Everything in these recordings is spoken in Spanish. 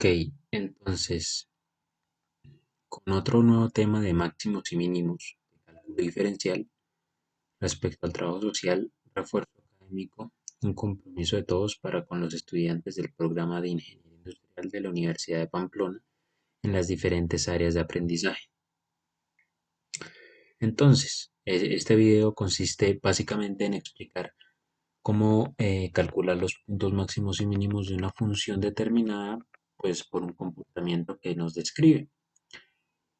Ok, entonces, con otro nuevo tema de máximos y mínimos de cálculo diferencial respecto al trabajo social, refuerzo académico, un compromiso de todos para con los estudiantes del programa de Ingeniería Industrial de la Universidad de Pamplona en las diferentes áreas de aprendizaje. Entonces, este video consiste básicamente en explicar cómo calcular los puntos máximos y mínimos de una función determinada, pues por un comportamiento que nos describe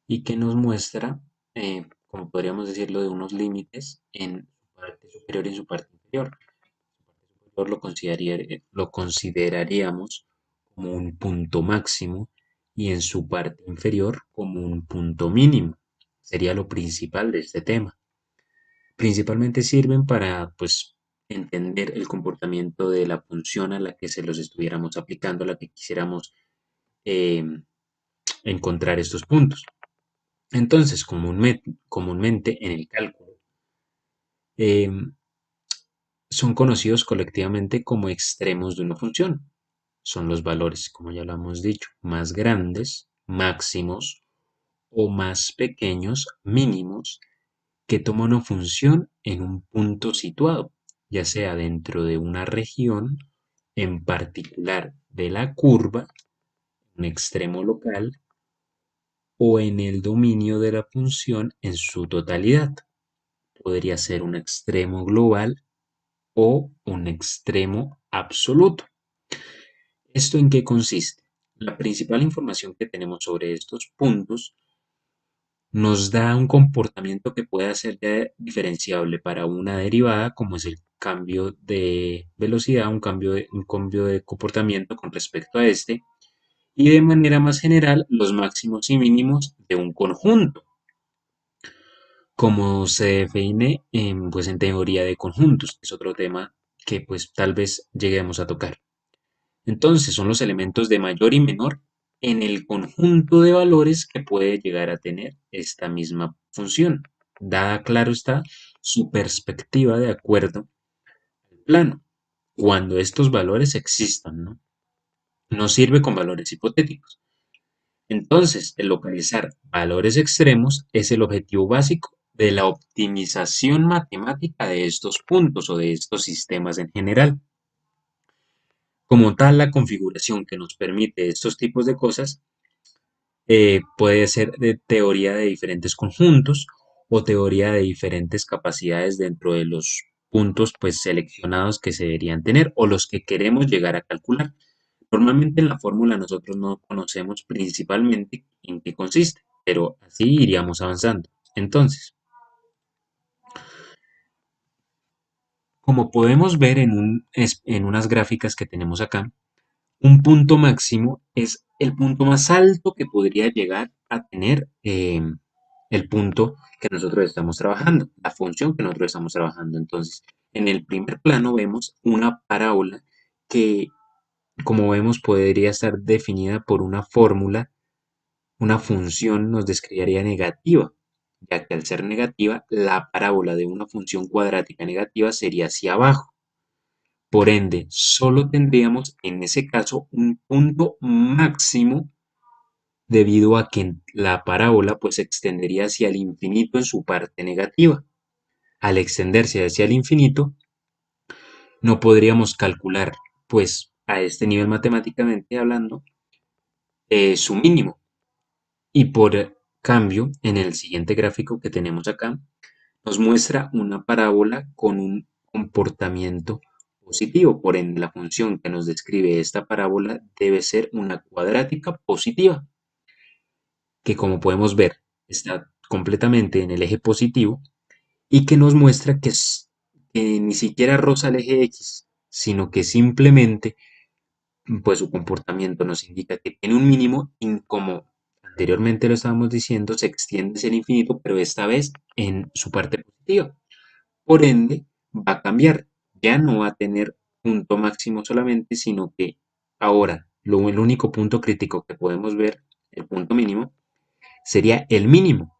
y que nos muestra, como podríamos decirlo, de unos límites en su parte superior y en su parte inferior. Su parte superior lo consideraríamos como un punto máximo y en su parte inferior como un punto mínimo. Sería lo principal de este tema. Principalmente sirven para, pues, entender el comportamiento de la función a la que se los estuviéramos aplicando, a la que quisiéramos eh, encontrar estos puntos. Entonces, comúnmente en el cálculo, em, son conocidos colectivamente como extremos de una función. Son los valores, como ya lo hemos dicho, más grandes, máximos, o más pequeños, mínimos, que toma una función en un punto situado, ya sea dentro de una región en particular de la curva, un extremo local, o en el dominio de la función en su totalidad. Podría ser un extremo global o un extremo absoluto. ¿Esto en qué consiste? La principal información que tenemos sobre estos puntos nos da un comportamiento que puede ser ya diferenciable para una derivada, como es el cambio de velocidad, un cambio de comportamiento con respecto a este, y de manera más general los máximos y mínimos de un conjunto, como se define pues en teoría de conjuntos, que es otro tema que pues tal vez lleguemos a tocar. Entonces son los elementos de mayor y menor en el conjunto de valores que puede llegar a tener esta misma función, dada, claro está, su perspectiva de acuerdo al plano, cuando estos valores existan, ¿no? No sirve con valores hipotéticos. Entonces, el localizar valores extremos es el objetivo básico de la optimización matemática de estos puntos o de estos sistemas en general. Como tal, la configuración que nos permite estos tipos de cosas puede ser de teoría de diferentes conjuntos o teoría de diferentes capacidades dentro de los puntos pues seleccionados que se deberían tener o los que queremos llegar a calcular. Normalmente en la fórmula nosotros no conocemos principalmente en qué consiste, pero así iríamos avanzando. Entonces, como podemos ver en unas gráficas que tenemos acá, un punto máximo es el punto más alto que podría llegar a tener el punto que nosotros estamos trabajando, la función que nosotros estamos trabajando. Entonces, en el primer plano vemos una parábola que, como vemos, podría estar definida por una fórmula. Una función nos describiría negativa, ya que al ser negativa, la parábola de una función cuadrática negativa sería hacia abajo. Por ende, solo tendríamos en ese caso un punto máximo debido a que la parábola pues se extendería hacia el infinito en su parte negativa. Al extenderse hacia el infinito, no podríamos calcular pues a este nivel matemáticamente hablando su mínimo. Y por cambio, en el siguiente gráfico que tenemos acá, nos muestra una parábola con un comportamiento positivo. Por ende, la función que nos describe esta parábola debe ser una cuadrática positiva, que como podemos ver está completamente en el eje positivo y que nos muestra que ni siquiera roza el eje X, sino que simplemente pues su comportamiento nos indica que tiene un mínimo y como anteriormente lo estábamos diciendo, se extiende hacia el infinito, pero esta vez en su parte positiva. Por ende, va a cambiar. Ya no va a tener punto máximo solamente, sino que ahora el único punto crítico que podemos ver, el punto mínimo, sería el mínimo.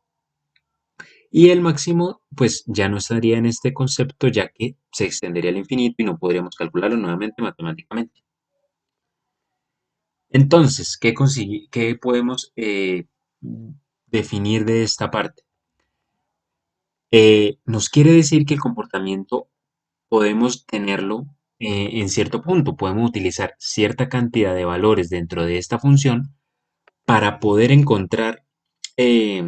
Y el máximo, pues ya no estaría en este concepto, ya que se extendería al infinito y no podríamos calcularlo nuevamente matemáticamente. Entonces, ¿qué podemos definir de esta parte? Nos quiere decir que el comportamiento podemos tenerlo en cierto punto, podemos utilizar cierta cantidad de valores dentro de esta función para poder encontrar eh,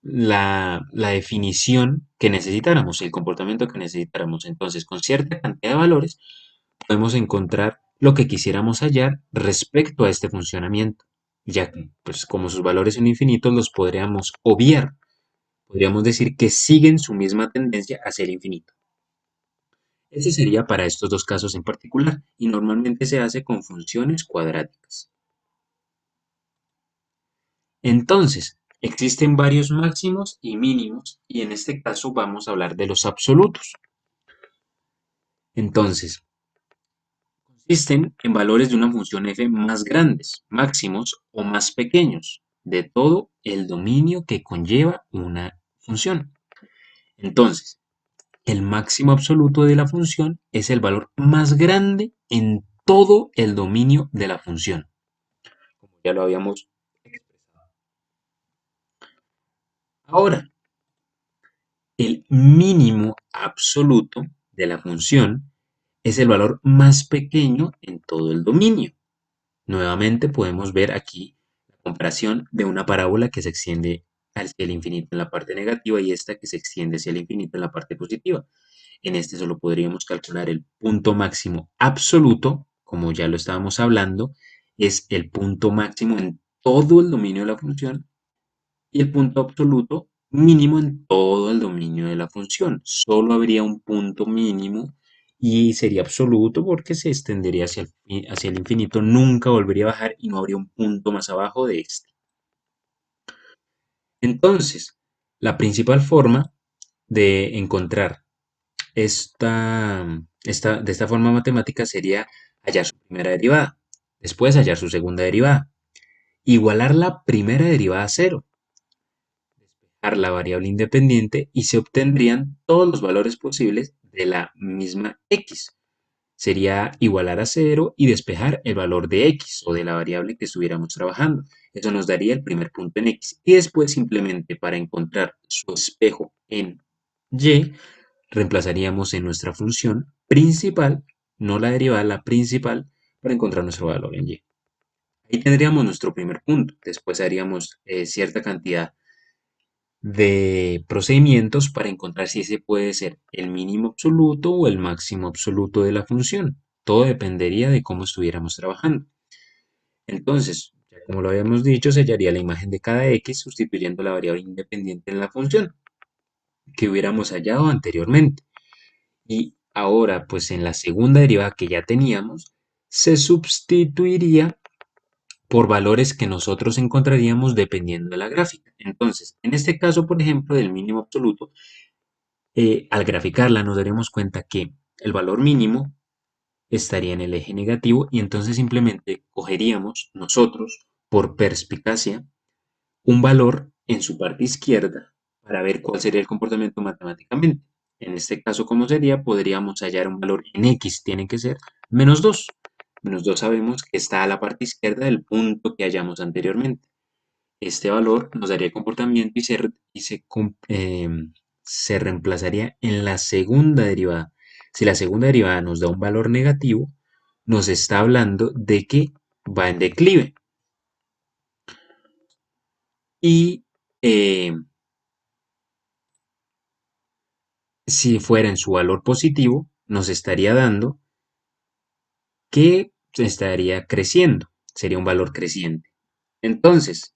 la definición que necesitáramos, el comportamiento que necesitáramos. Entonces, con cierta cantidad de valores, podemos encontrar lo que quisiéramos hallar respecto a este funcionamiento, ya que, pues, como sus valores son infinitos, los podríamos obviar. Podríamos decir que siguen su misma tendencia hacia el infinito. Ese sería para estos dos casos en particular y normalmente se hace con funciones cuadráticas. Entonces, existen varios máximos y mínimos y en este caso vamos a hablar de los absolutos. Entonces, consisten en valores de una función f más grandes, máximos o más pequeños de todo el dominio que conlleva una función. Entonces, el máximo absoluto de la función es el valor más grande en todo el dominio de la función, como ya lo habíamos expresado. Ahora, el mínimo absoluto de la función es el valor más pequeño en todo el dominio. Nuevamente podemos ver aquí la comparación de una parábola que se extiende hacia el infinito en la parte negativa y esta que se extiende hacia el infinito en la parte positiva. En este solo podríamos calcular el punto máximo absoluto, como ya lo estábamos hablando, es el punto máximo en todo el dominio de la función y el punto absoluto mínimo en todo el dominio de la función. Solo habría un punto mínimo y sería absoluto porque se extendería hacia el infinito, nunca volvería a bajar y no habría un punto más abajo de este. Entonces, la principal forma de encontrar de esta forma matemática sería hallar su primera derivada, después hallar su segunda derivada, igualar la primera derivada a cero, despejar la variable independiente y se obtendrían todos los valores posibles de la misma x. Sería igualar a cero y despejar el valor de x o de la variable que estuviéramos trabajando. Eso nos daría el primer punto en x. Y después simplemente para encontrar su espejo en y, reemplazaríamos en nuestra función principal, no la derivada, la principal, para encontrar nuestro valor en y. Ahí tendríamos nuestro primer punto. Después haríamos cierta cantidad de procedimientos para encontrar si ese puede ser el mínimo absoluto o el máximo absoluto de la función. Todo dependería de cómo estuviéramos trabajando. Entonces, ya como lo habíamos dicho, se hallaría la imagen de cada x sustituyendo la variable independiente en la función que hubiéramos hallado anteriormente. Y ahora, pues en la segunda derivada que ya teníamos, se sustituiría por valores que nosotros encontraríamos dependiendo de la gráfica. Entonces, en este caso, por ejemplo, del mínimo absoluto, al graficarla nos daremos cuenta que el valor mínimo estaría en el eje negativo y entonces simplemente cogeríamos nosotros, por perspicacia, un valor en su parte izquierda para ver cuál sería el comportamiento matemáticamente. En este caso, ¿cómo sería? Podríamos hallar un valor en x, tiene que ser menos 2. Menos 2 sabemos que está a la parte izquierda del punto que hallamos anteriormente. Este valor nos daría el comportamiento se reemplazaría en la segunda derivada. Si la segunda derivada nos da un valor negativo, nos está hablando de que va en declive. Y si fuera en su valor positivo, nos estaría dando que estaría creciendo, sería un valor creciente. Entonces,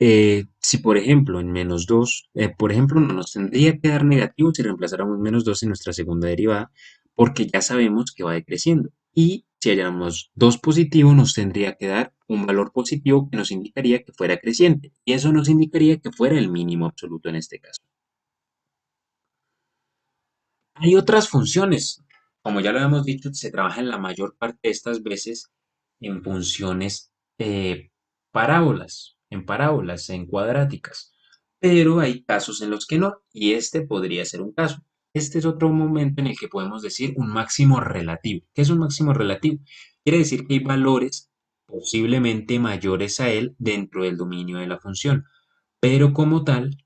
si por ejemplo en menos 2, por ejemplo, no nos tendría que dar negativo si reemplazáramos menos 2 en nuestra segunda derivada, porque ya sabemos que va decreciendo. Y si hallamos 2 positivo, nos tendría que dar un valor positivo que nos indicaría que fuera creciente. Y eso nos indicaría que fuera el mínimo absoluto en este caso. Hay otras funciones. Como ya lo habíamos dicho, se trabaja en la mayor parte de estas veces en funciones parábolas, en cuadráticas. Pero hay casos en los que no, y este podría ser un caso. Este es otro momento en el que podemos decir un máximo relativo. ¿Qué es un máximo relativo? Quiere decir que hay valores posiblemente mayores a él dentro del dominio de la función, pero como tal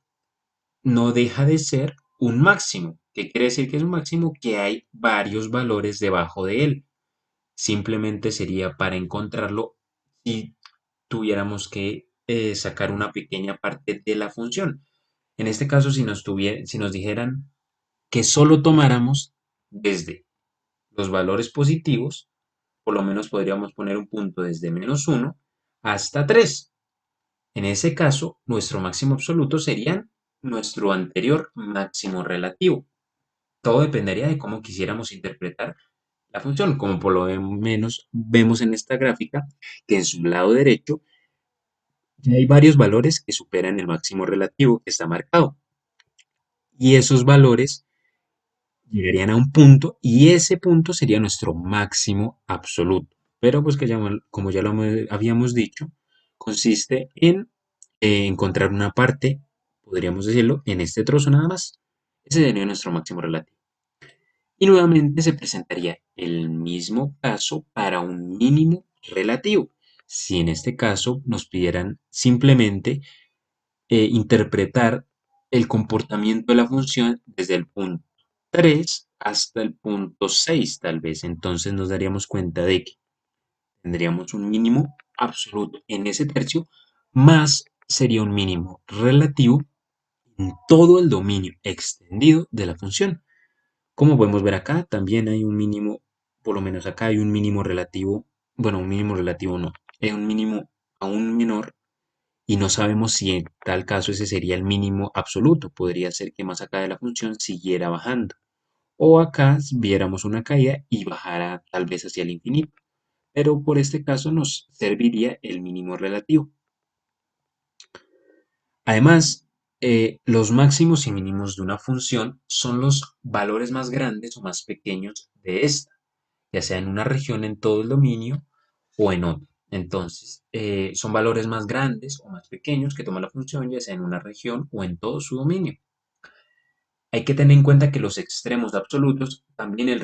no deja de ser un máximo. ¿Qué quiere decir que es un máximo? Que hay varios valores debajo de él. Simplemente sería para encontrarlo si tuviéramos que sacar una pequeña parte de la función. En este caso, si nos dijeran que solo tomáramos desde los valores positivos, por lo menos podríamos poner un punto desde -1 hasta 3. En ese caso, nuestro máximo absoluto sería nuestro anterior máximo relativo. Todo dependería de cómo quisiéramos interpretar la función, como por lo menos vemos en esta gráfica, que en su lado derecho ya hay varios valores que superan el máximo relativo que está marcado. Y esos valores llegarían a un punto y ese punto sería nuestro máximo absoluto. Pero pues que ya, como ya lo habíamos dicho, consiste en encontrar una parte, podríamos decirlo, en este trozo nada más. Ese sería nuestro máximo relativo. Y nuevamente se presentaría el mismo caso para un mínimo relativo. Si en este caso nos pidieran simplemente interpretar el comportamiento de la función desde el punto 3 hasta el punto 6 tal vez, entonces nos daríamos cuenta de que tendríamos un mínimo absoluto en ese tercio, más sería un mínimo relativo en todo el dominio extendido de la función. Como podemos ver acá, también hay un mínimo, por lo menos acá hay un mínimo relativo, bueno, un mínimo relativo no, hay un mínimo aún menor y no sabemos si en tal caso ese sería el mínimo absoluto. Podría ser que más acá de la función siguiera bajando. O acá viéramos una caída y bajara tal vez hacia el infinito. Pero por este caso nos serviría el mínimo relativo. Además, los máximos y mínimos de una función son los valores más grandes o más pequeños de esta, ya sea en una región en todo el dominio o en otra. Entonces, son valores más grandes o más pequeños que toma la función, ya sea en una región o en todo su dominio. Hay que tener en cuenta que los extremos absolutos también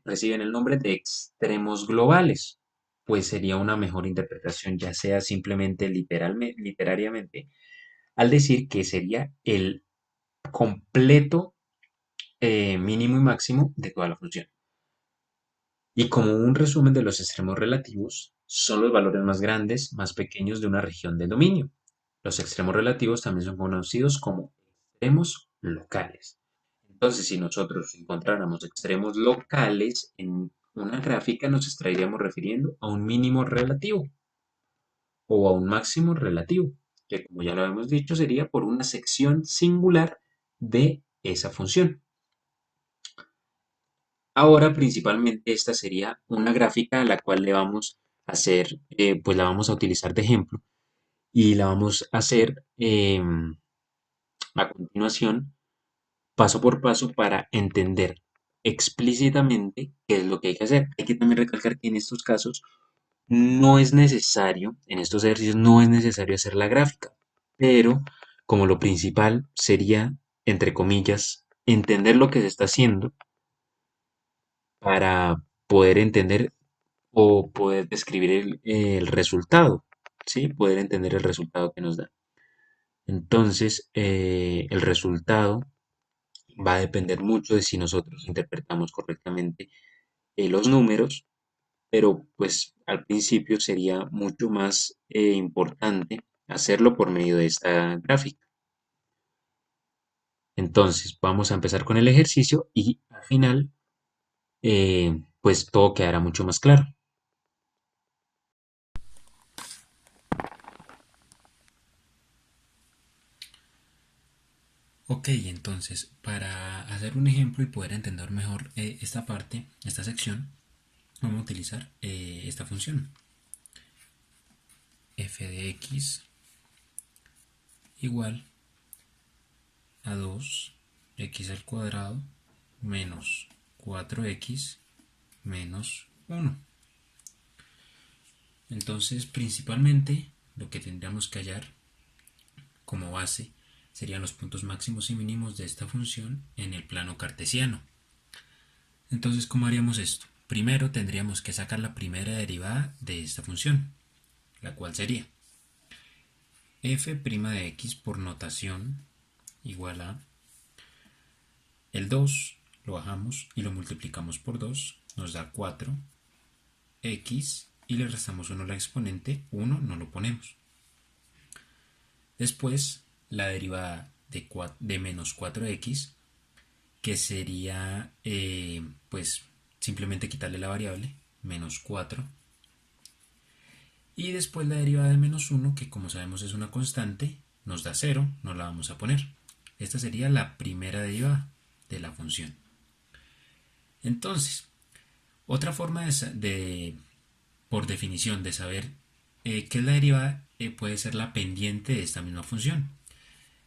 reciben el nombre de extremos globales, pues sería una mejor interpretación, ya sea simplemente literariamente, al decir que sería el completo mínimo y máximo de toda la función. Y como un resumen de los extremos relativos, son los valores más grandes, más pequeños de una región de dominio. Los extremos relativos también son conocidos como extremos locales. Entonces, si nosotros encontráramos extremos locales en una gráfica, nos estaríamos refiriendo a un mínimo relativo o a un máximo relativo, que como ya lo hemos dicho, sería por una sección singular de esa función. Ahora, principalmente, esta sería una gráfica a la cual le vamos a hacer, pues la vamos a utilizar de ejemplo y la vamos a hacer a continuación, paso por paso, para entender explícitamente qué es lo que hay que hacer. Hay que también recalcar que en estos casos no es necesario, en estos ejercicios no es necesario hacer la gráfica, pero como lo principal sería, entre comillas, entender lo que se está haciendo para poder entender o poder describir el resultado, ¿sí? Poder entender el resultado que nos da. Entonces, el resultado va a depender mucho de si nosotros interpretamos correctamente los números, pero pues al principio sería mucho más importante hacerlo por medio de esta gráfica. Entonces, vamos a empezar con el ejercicio y al final, pues todo quedará mucho más claro. Ok, entonces, para hacer un ejemplo y poder entender mejor esta parte, esta sección, vamos a utilizar esta función. F de x igual a 2x al cuadrado menos 4x menos 1. Entonces, principalmente, lo que tendríamos que hallar como base serían los puntos máximos y mínimos de esta función en el plano cartesiano. Entonces, ¿cómo haríamos esto? Primero tendríamos que sacar la primera derivada de esta función, la cual sería f' de x por notación igual a el 2, lo bajamos y lo multiplicamos por 2, nos da 4x y le restamos 1 a la exponente, 1 no lo ponemos. Después la derivada de menos 4x, que sería pues simplemente quitarle la variable, menos 4. Y después la derivada de menos 1, que como sabemos es una constante, nos da 0, no la vamos a poner. Esta sería la primera derivada de la función. Entonces, otra forma por definición, de saber qué es la derivada puede ser la pendiente de esta misma función.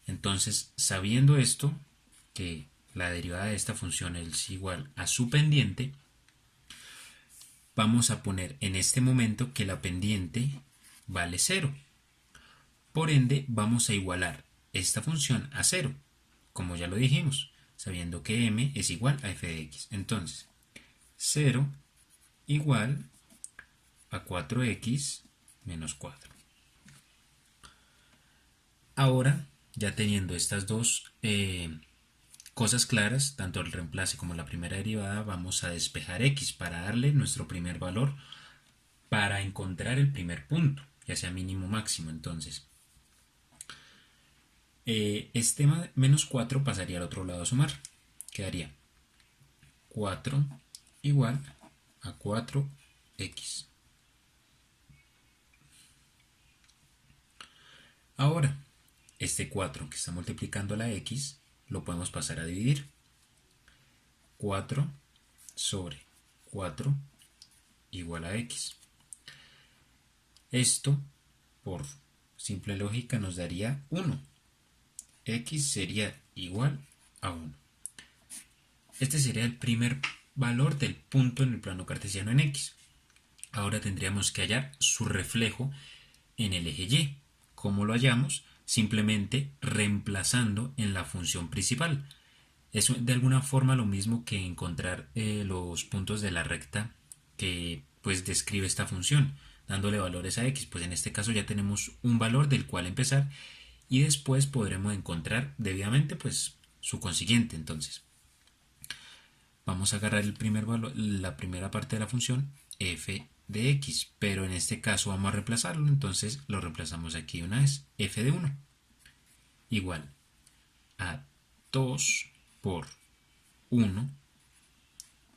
Entonces, sabiendo esto, que la derivada de esta función es igual a su pendiente, vamos a poner en este momento que la pendiente vale 0. Por ende, vamos a igualar esta función a 0, como ya lo dijimos, sabiendo que m es igual a f de x. Entonces, 0 igual a 4x menos 4. Ahora, ya teniendo estas dos cosas claras, tanto el reemplace como la primera derivada, vamos a despejar x para darle nuestro primer valor para encontrar el primer punto, ya sea mínimo o máximo. Entonces, este menos 4 pasaría al otro lado a sumar. Quedaría 4 igual a 4x. Ahora, este 4 que está multiplicando la x lo podemos pasar a dividir. 4 sobre 4 igual a x. Esto, por simple lógica, nos daría 1. X sería igual a 1. Este sería el primer valor del punto en el plano cartesiano en x. Ahora tendríamos que hallar su reflejo en el eje y. ¿Cómo lo hallamos? Simplemente reemplazando en la función principal. Es de alguna forma lo mismo que encontrar los puntos de la recta que pues describe esta función, dándole valores a x. Pues en este caso ya tenemos un valor del cual empezar y después podremos encontrar debidamente pues su consiguiente. Entonces vamos a agarrar el primer valor, la primera parte de la función f de x, pero en este caso vamos a reemplazarlo, entonces lo reemplazamos aquí una vez, f de 1 igual a 2 por 1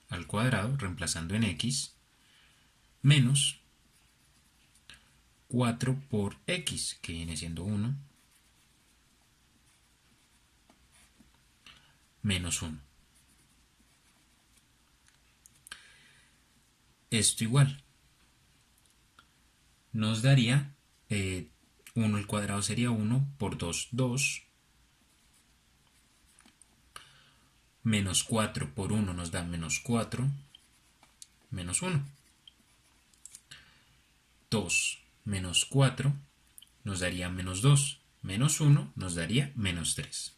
al cuadrado, reemplazando en x, menos 4 por x, que viene siendo 1, menos 1. Esto igual nos daría 1 al cuadrado sería 1 por 2, 2, menos 4 por 1 nos da menos 4, menos 1. 2 menos 4 nos daría menos 2, menos 1 nos daría menos 3.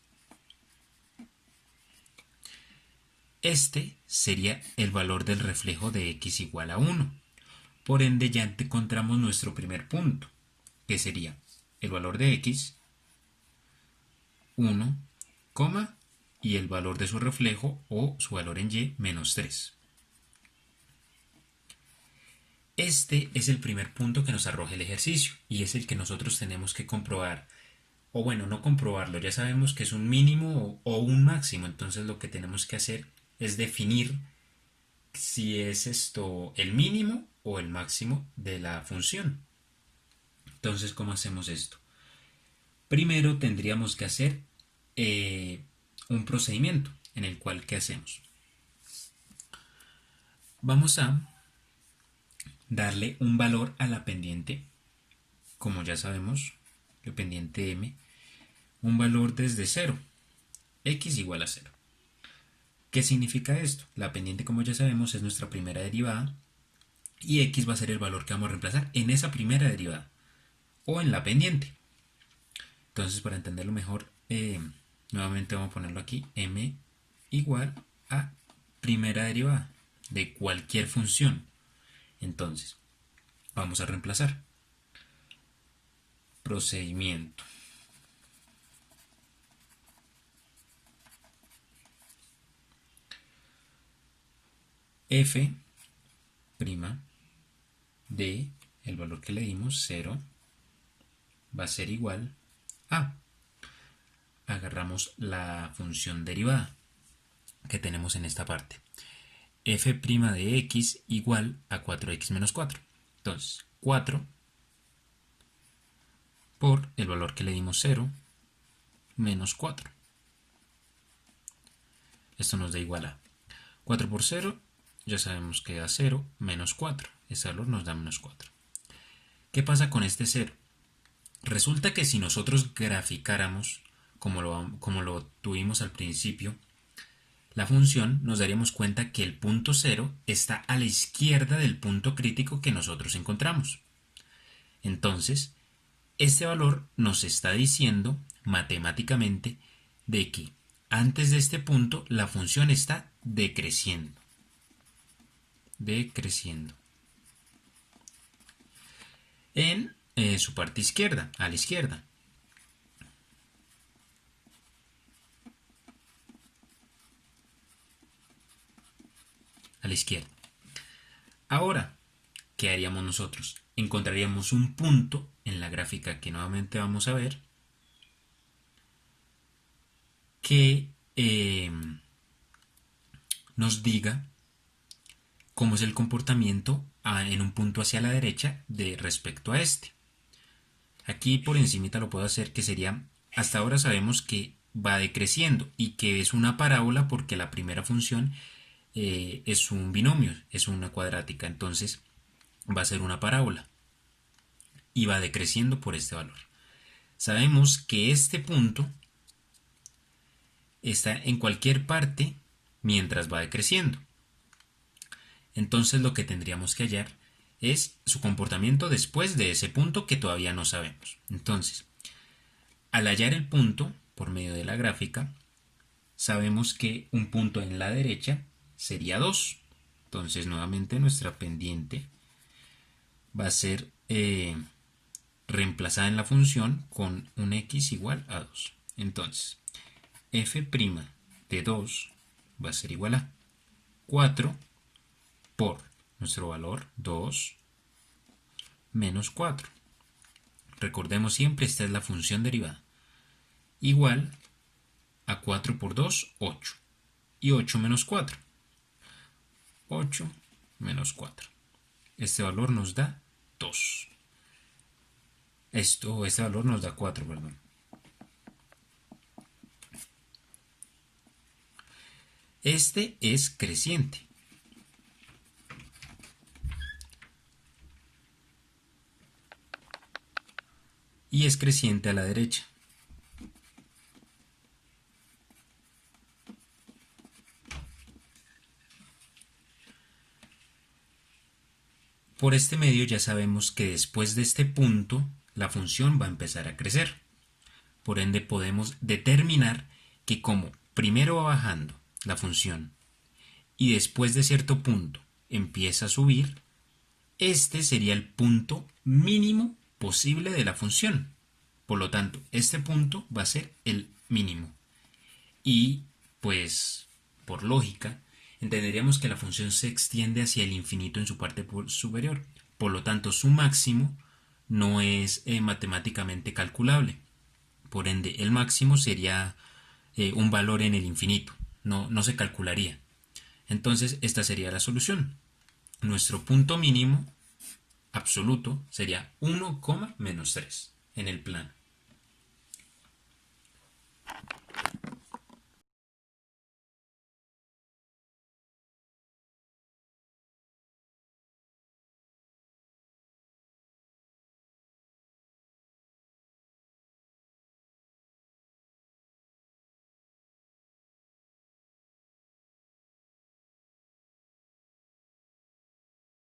Este sería el valor del reflejo de x igual a 1. Por ende ya encontramos nuestro primer punto, que sería el valor de x, 1, y el valor de su reflejo o su valor en y, menos 3. Este es el primer punto que nos arroja el ejercicio y es el que nosotros tenemos que comprobar. O bueno, no comprobarlo, ya sabemos que es un mínimo o un máximo, entonces lo que tenemos que hacer es definir si es esto el mínimo o el máximo de la función. Entonces, ¿cómo hacemos esto? Primero tendríamos que hacer un procedimiento en el cual, ¿qué hacemos? Vamos a darle un valor a la pendiente, como ya sabemos, la pendiente m, un valor desde 0, x igual a 0. ¿Qué significa esto? La pendiente, como ya sabemos, es nuestra primera derivada y x va a ser el valor que vamos a reemplazar en esa primera derivada o en la pendiente. Entonces, para entenderlo mejor, nuevamente vamos a ponerlo aquí, m igual a primera derivada de cualquier función. Entonces, vamos a reemplazar. Procedimiento. F' de el valor que le dimos, 0, va a ser igual a. Agarramos la función derivada que tenemos en esta parte. F' de x igual a 4x menos 4. Entonces, 4 por el valor que le dimos, 0, menos 4. Esto nos da igual a 4 por 0, ya sabemos que da 0, menos 4. Ese valor nos da menos 4. ¿Qué pasa con este 0? Resulta que si nosotros graficáramos como lo tuvimos al principio, la función, nos daríamos cuenta que el punto 0 está a la izquierda del punto crítico que nosotros encontramos. Entonces, este valor nos está diciendo matemáticamente de que antes de este punto la función está decreciendo. En su parte izquierda, a la izquierda. A la izquierda. Ahora, ¿qué haríamos nosotros? Encontraríamos un punto en la gráfica que nuevamente vamos a ver que nos diga cómo es el comportamiento en un punto hacia la derecha de respecto a este. Aquí por encimita lo puedo hacer, que sería, hasta ahora sabemos que va decreciendo y que es una parábola porque la primera función es un binomio, es una cuadrática, entonces va a ser una parábola y va decreciendo por este valor. Sabemos que este punto está en cualquier parte mientras va decreciendo. Entonces lo que tendríamos que hallar es su comportamiento después de ese punto que todavía no sabemos. Entonces, al hallar el punto por medio de la gráfica, sabemos que un punto en la derecha sería 2. Entonces, nuevamente nuestra pendiente va a ser reemplazada en la función con un x igual a 2. Entonces, f' de 2 va a ser igual a 4 por nuestro valor 2 menos 4. Recordemos siempre, esta es la función derivada. Igual a 4 por 2, 8. Y 8 menos 4. 8 menos 4. Este valor nos da 2. Este valor nos da 4, perdón. Este es creciente. Y es creciente a la derecha. Por este medio ya sabemos que después de este punto la función va a empezar a crecer. Por ende podemos determinar que como primero va bajando la función y después de cierto punto empieza a subir, este sería el punto mínimo posible de la función. Por lo tanto, este punto va a ser el mínimo. Y, pues, por lógica, entenderíamos que la función se extiende hacia el infinito en su parte superior. Por lo tanto, su máximo no es matemáticamente calculable. Por ende, el máximo sería un valor en el infinito. No se calcularía. Entonces, esta sería la solución. Nuestro punto mínimo absoluto sería 1, menos 3 en el plano.